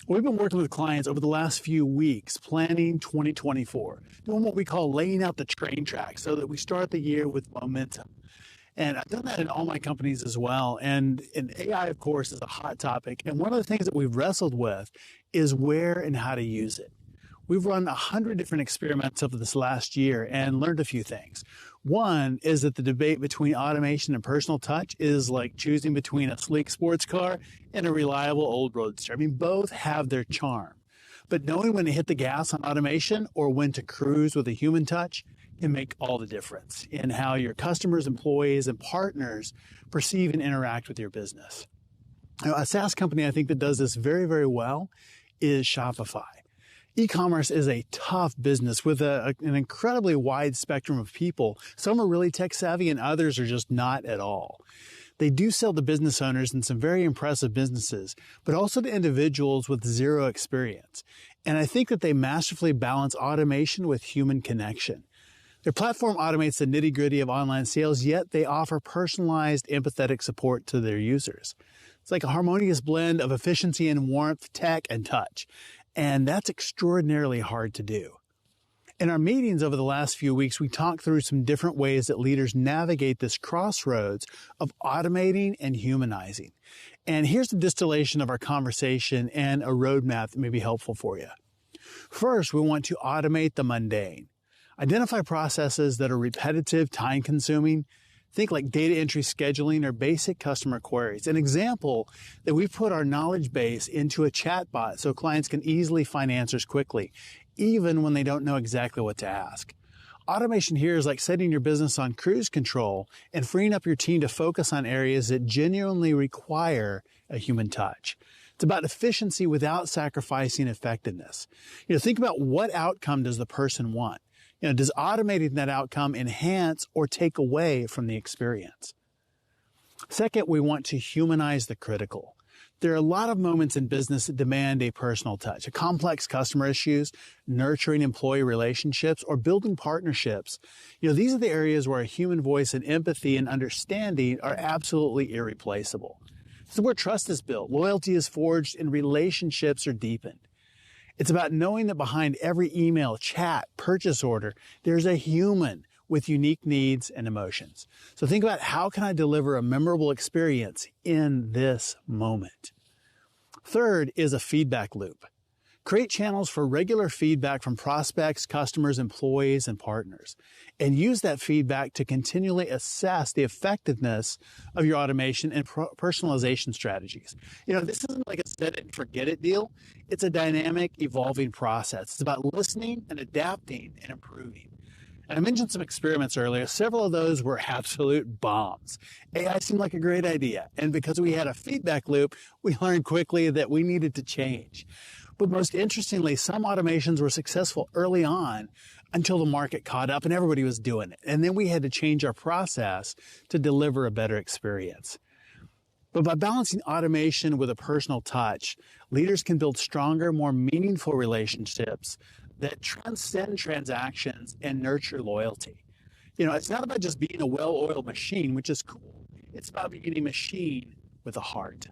We've been working with clients over the last few weeks, planning 2024, doing what we call laying out the train track so that we start the year with momentum. And I've done that in all my companies as well. And AI, of course, is a hot topic. And one of the things that we've wrestled with is where and how to use it. We've run 100 different experiments over this last year and learned a few things. One is that the debate between automation and personal touch is like choosing between a sleek sports car and a reliable old roadster. I mean, both have their charm. But knowing when to hit the gas on automation or when to cruise with a human touch can make all the difference in how your customers, employees, and partners perceive and interact with your business. Now, a SaaS company I think that does this very, very well is Shopify. E-commerce is a tough business with an incredibly wide spectrum of people. Some are really tech savvy and others are just not at all. They do sell to business owners and some very impressive businesses, but also to individuals with zero experience. And I think that they masterfully balance automation with human connection. Their platform automates the nitty-gritty of online sales, yet they offer personalized, empathetic support to their users. It's like a harmonious blend of efficiency and warmth, tech, and touch. And that's extraordinarily hard to do. In our meetings over the last few weeks, we talked through some different ways that leaders navigate this crossroads of automating and humanizing. And here's the distillation of our conversation and a roadmap that may be helpful for you. First, we want to automate the mundane. Identify processes that are repetitive, time-consuming. Think like data entry, scheduling, or basic customer queries. An example that we put our knowledge base into a chatbot so clients can easily find answers quickly, even when they don't know exactly what to ask. Automation here is like setting your business on cruise control and freeing up your team to focus on areas that genuinely require a human touch. It's about efficiency without sacrificing effectiveness. Think about what outcome does the person want? Does automating that outcome enhance or take away from the experience? Second, we want to humanize the critical. There are a lot of moments in business that demand a personal touch. Complex customer issues, nurturing employee relationships, or building partnerships. These are the areas where a human voice and empathy and understanding are absolutely irreplaceable. This is where trust is built, loyalty is forged, and relationships are deepened. It's about knowing that behind every email, chat, purchase order, there's a human with unique needs and emotions. So think about how can I deliver a memorable experience in this moment? Third is a feedback loop. Create channels for regular feedback from prospects, customers, employees, and partners. And use that feedback to continually assess the effectiveness of your automation and personalization strategies. This isn't like a set it and forget it deal. It's a dynamic, evolving process. It's about listening and adapting and improving. And I mentioned some experiments earlier. Several of those were absolute bombs. AI seemed like a great idea. And because we had a feedback loop, we learned quickly that we needed to change. But most interestingly, some automations were successful early on until the market caught up and everybody was doing it. And then we had to change our process to deliver a better experience. But by balancing automation with a personal touch, leaders can build stronger, more meaningful relationships that transcend transactions and nurture loyalty. It's not about just being a well-oiled machine, which is cool. It's about being a machine with a heart.